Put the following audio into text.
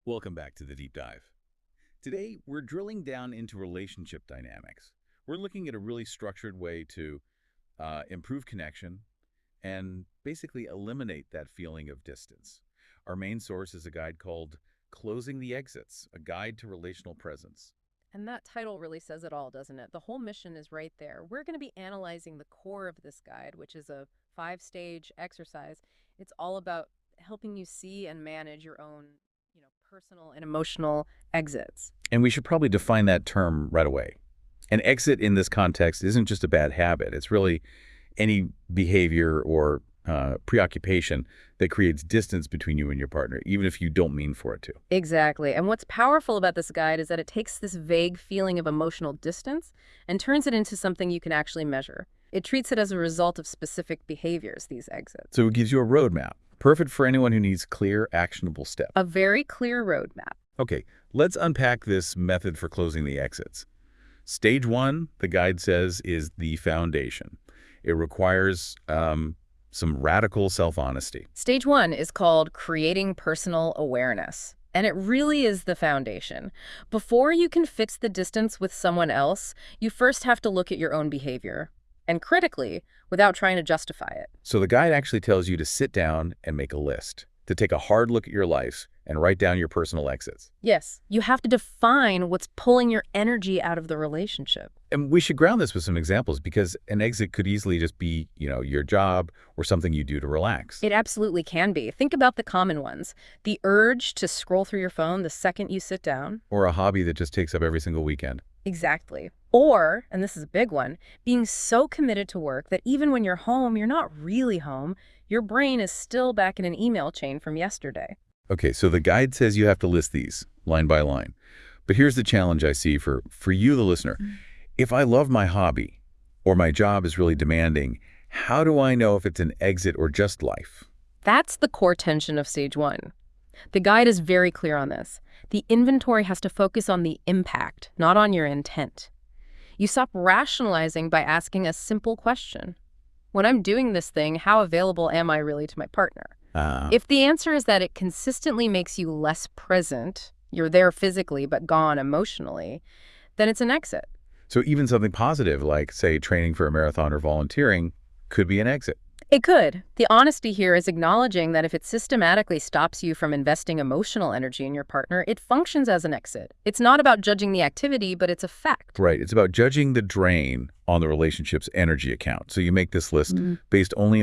Welcome back to the Deep Dive. Today, we're drilling down into relationship dynamics. We're looking at a really structured way to improve connection and basically eliminate that feeling of distance. Our main source is a guide called Closing the Exits, a guide to relational presence. And that title really says it all, doesn't it? The whole mission is right there. We're going to be analyzing the core of this guide, which is a 5-stage exercise. It's all about helping you see and manage your own, personal and emotional exits. And we should probably define that term right away. An exit in this context isn't just a bad habit. It's really any behavior or preoccupation that creates distance between you and your partner, even if you don't mean for it to. Exactly. And what's powerful about this guide is that it takes this vague feeling of emotional distance and turns it into something you can actually measure. It treats it as a result of specific behaviors, these exits. So it gives you a roadmap, perfect for anyone who needs clear, actionable steps. A very clear roadmap. Okay, let's unpack this method for closing the exits. Stage 1, the guide says, is the foundation. It requires some radical self-honesty. Stage 1 is called creating personal awareness. And it really is the foundation. Before you can fix the distance with someone else, you first have to look at your own behavior. And critically, without trying to justify it. So the guide actually tells you to sit down and make a list, to take a hard look at your life and write down your personal exits. Yes, you have to define what's pulling your energy out of the relationship. And we should ground this with some examples because an exit could easily just be, your job or something you do to relax. It absolutely can be. Think about the common ones. The urge to scroll through your phone the second you sit down. Or a hobby that just takes up every single weekend. Exactly. Or, and this is a big one, being so committed to work that even when you're home, you're not really home. Your brain is still back in an email chain from yesterday. Okay, so the guide says you have to list these line by line. But here's the challenge I see for you, the listener. If I love my hobby or my job is really demanding, how do I know if it's an exit or just life? That's the core tension of stage 1. The guide is very clear on this. The inventory has to focus on the impact, not on your intent. You stop rationalizing by asking a simple question. When I'm doing this thing, how available am I really to my partner? If the answer is that it consistently makes you less present, you're there physically but gone emotionally, then it's an exit. So even something positive like, say, training for a marathon or volunteering could be an exit. It could. The honesty here is acknowledging that if it systematically stops you from investing emotional energy in your partner, it functions as an exit. It's not about judging the activity, but it's a fact. Right. It's about judging the drain on the relationship's energy account. So you make this list based only